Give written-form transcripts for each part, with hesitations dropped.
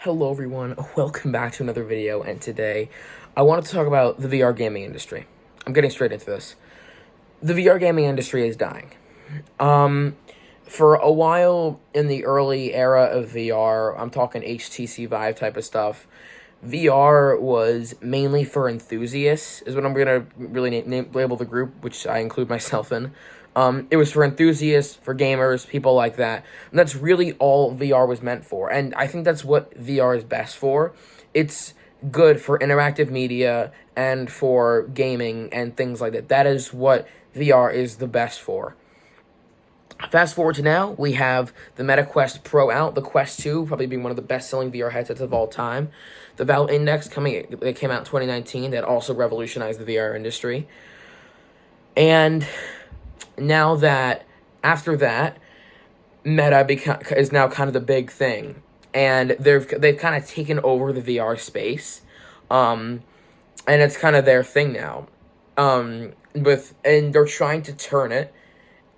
Hello everyone, welcome back to another video, and today I wanted to talk about the VR gaming industry. I'm getting straight into this. The VR gaming industry is dying. For a while in the early era of VR, I'm talking HTC Vive type of stuff, VR was mainly for enthusiasts, is what I'm gonna really label the group, which I include myself in. It was for enthusiasts, for gamers, people like that. And that's really all VR was meant for. And I think that's what VR is best for. It's good for interactive media and for gaming and things like that. That is what VR is the best for. Fast forward to now, we have the Meta Quest Pro out, the Quest 2, probably being one of the best-selling VR headsets of all time. The Valve Index that came out in 2019, that also revolutionized the VR industry. And now that, after that, Meta is now kind of the big thing. And they've kind of taken over the VR space. And it's kind of their thing now. And they're trying to turn it,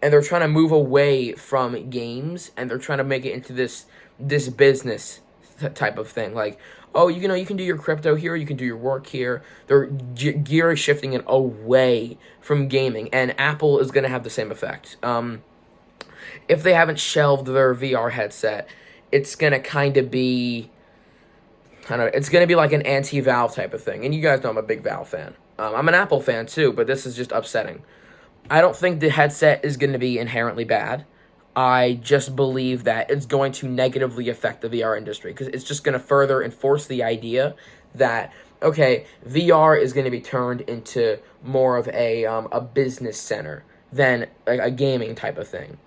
and they're trying to move away from games, and they're trying to make it into this business type of thing. Like, oh, you can do your crypto here, you can do your work here. Their gear is shifting it away from gaming, and Apple is going to have the same effect. If they haven't shelved their VR headset, it's going to kind of be, I don't know, it's going to be like an anti-Valve type of thing. And you guys know I'm a big Valve fan. I'm an Apple fan too, but this is just upsetting. I don't think the headset is going to be inherently bad. I just believe that it's going to negatively affect the VR industry, because it's just going to further enforce the idea that, okay, VR is going to be turned into more of a business center than a gaming type of thing.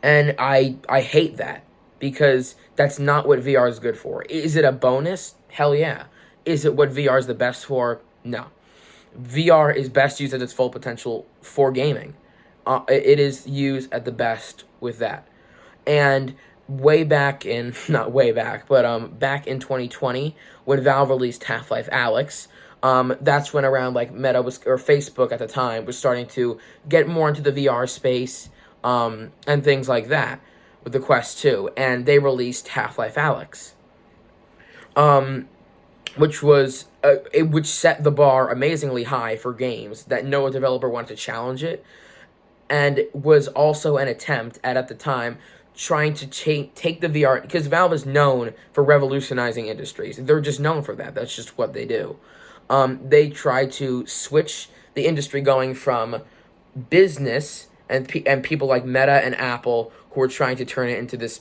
And I hate that, because that's not what VR is good for. Is it a bonus? Hell yeah. Is it what VR is the best for? No. VR is best used at its full potential for gaming. It is used at the best with that. And way back in, not way back, but back in 2020, when Valve released Half-Life Alyx, that's when around like Meta was, or Facebook at the time, was starting to get more into the VR space, and things like that with the Quest 2, and they released Half-Life Alyx. Which set the bar amazingly high for games that no developer wanted to challenge it, and was also an attempt at the time, trying to take the VR, because Valve is known for revolutionizing industries. They're just known for that. That's just what they do. They try to switch the industry, going from business and people like Meta and Apple, who are trying to turn it into this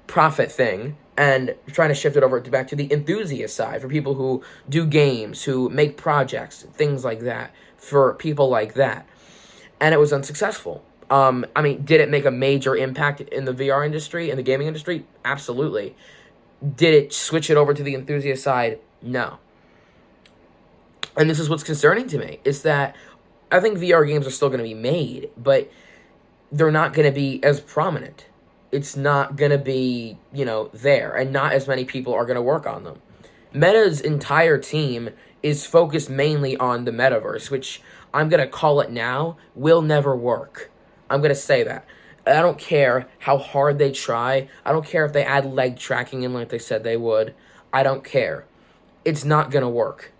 profit thing, and trying to shift it over back to the enthusiast side, for people who do games, who make projects, things like that, for people like that. And it was unsuccessful. Did it make a major impact in the VR industry, in the gaming industry? Absolutely. Did it switch it over to the enthusiast side? No. And this is what's concerning to me, is that I think VR games are still going to be made, but they're not going to be as prominent. It's not going to be, there, and not as many people are going to work on them. Meta's entire team is focused mainly on the metaverse, which I'm going to call it now, will never work. I'm going to say that. I don't care how hard they try. I don't care if they add leg tracking in like they said they would. I don't care. It's not going to work.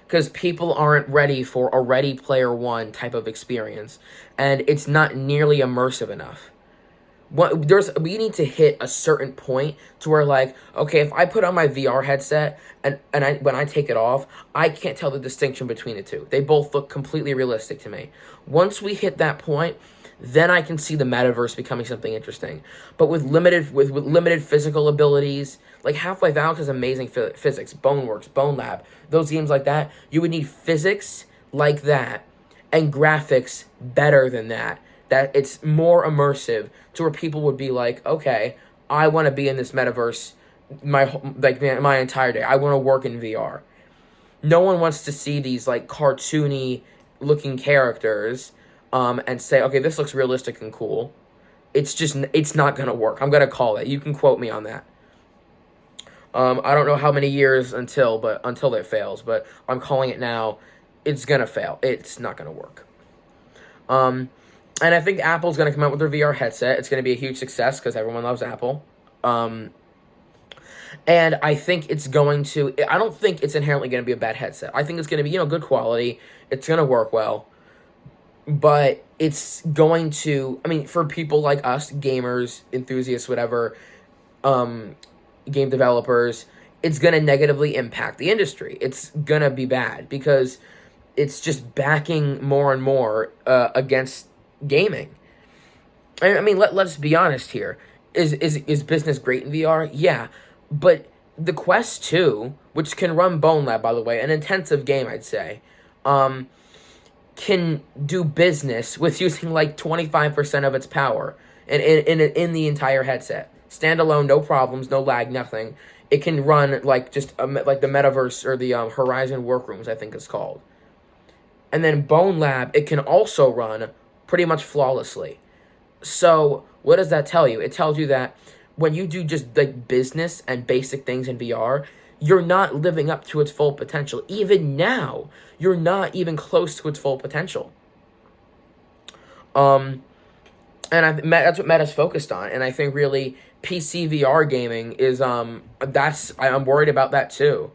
Because people aren't ready for a Ready Player One type of experience, and it's not nearly immersive enough. We need to hit a certain point to where, like, okay, if I put on my VR headset and when I take it off, I can't tell the distinction between the two. They both look completely realistic to me. Once we hit that point, then I can see the metaverse becoming something interesting. But with limited physical abilities, like Half-Life Alyx has amazing physics, Boneworks, Bone Lab, those games like that, you would need physics like that and graphics better than that. That it's more immersive, to where people would be like, okay, I want to be in this metaverse my entire day. I want to work in VR. No one wants to see these like cartoony looking characters, and say, okay, this looks realistic and cool. It's not gonna work. I'm gonna call it. You can quote me on that. I don't know how many years until it fails, but I'm calling it now. It's gonna fail. It's not gonna work. And I think Apple's going to come out with their VR headset. It's going to be a huge success, because everyone loves Apple. And I think it's going to, I don't think it's inherently going to be a bad headset. I think it's going to be, good quality. It's going to work well. But it's going to, for people like us, gamers, enthusiasts, whatever, game developers, it's going to negatively impact the industry. It's going to be bad because it's just backing more and more against gaming. Let's be honest here. Is business great in VR? Yeah. But the Quest 2, which can run Bone Lab, by the way, an intensive game, I'd say, can do business with using like 25% of its power in the entire headset. Standalone, no problems, no lag, nothing. It can run like just like the Metaverse or the Horizon Workrooms, I think it's called. And then Bone Lab, it can also run pretty much flawlessly. So what does that tell you? It tells you that when you do just like business and basic things in VR, you're not living up to its full potential. Even now, you're not even close to its full potential. And that's what Meta's focused on. And I think really PC VR gaming is I'm worried about that too,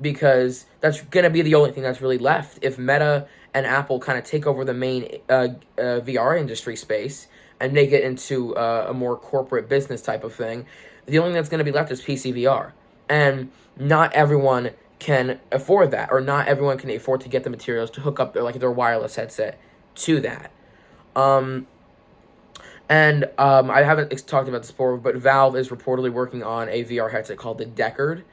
because that's gonna be the only thing that's really left if Meta and Apple kind of take over the main VR industry space and make it into a more corporate business type of thing. The only thing that's gonna be left is PC VR. And not everyone can afford that, or not everyone can afford to get the materials to hook up their wireless headset to that. I haven't talked about this before, but Valve is reportedly working on a VR headset called the Deckard.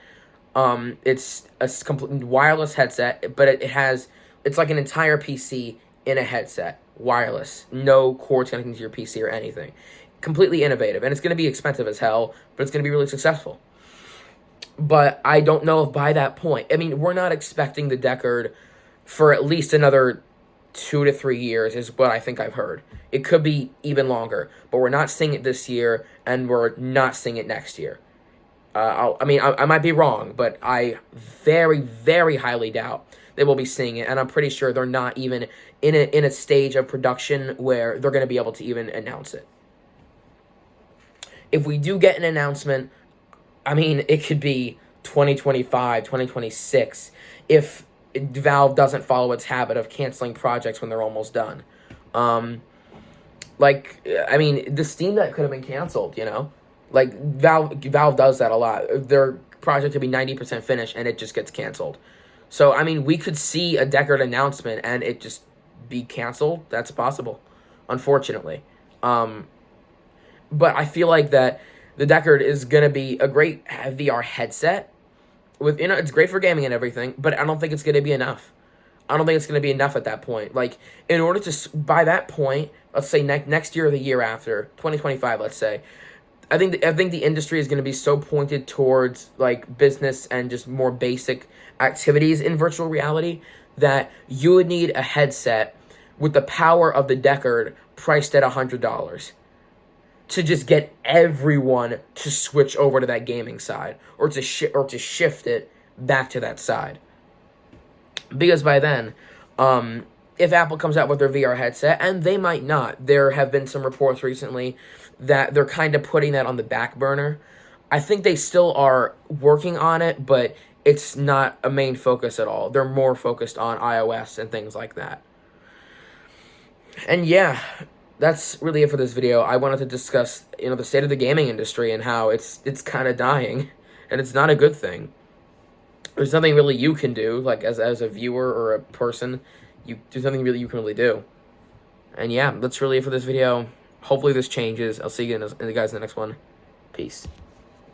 It's a complete wireless headset, but it's like an entire PC in a headset, wireless, no cords connecting to your PC or anything. Completely innovative, and it's going to be expensive as hell, but it's going to be really successful. But I don't know if by that point, we're not expecting the Deckard for at least another 2 to 3 years is what I think I've heard. It could be even longer, but we're not seeing it this year, and we're not seeing it next year. I might be wrong, but I very, very highly doubt they will be seeing it, and I'm pretty sure they're not even in a stage of production where they're going to be able to even announce it. If we do get an announcement, it could be 2025, 2026, if Valve doesn't follow its habit of canceling projects when they're almost done. The Steam Deck could have been canceled, Valve does that a lot. Their project could be 90% finished, and it just gets canceled. So, we could see a Deckard announcement, and it just be canceled. That's possible, unfortunately. But I feel like that the Deckard is going to be a great VR headset. It's great for gaming and everything, but I don't think it's going to be enough. I don't think it's going to be enough at that point. In order to, by that point, let's say next year or the year after, 2025, let's say, I think the industry is going to be so pointed towards, business and just more basic activities in virtual reality that you would need a headset with the power of the Deckard priced at $100. To just get everyone to switch over to that gaming side, or to shift it back to that side. Because by then, if Apple comes out with their VR headset, and they might not, there have been some reports recently that they're kind of putting that on the back burner. I think they still are working on it, but it's not a main focus at all. They're more focused on iOS and things like that. And yeah, that's really it for this video. I wanted to discuss, the state of the gaming industry and how it's kind of dying, and it's not a good thing. There's nothing really you can do, as a viewer or a person. There's nothing really you can really do. And yeah, that's really it for this video. Hopefully this changes. I'll see you guys in the next one. Peace.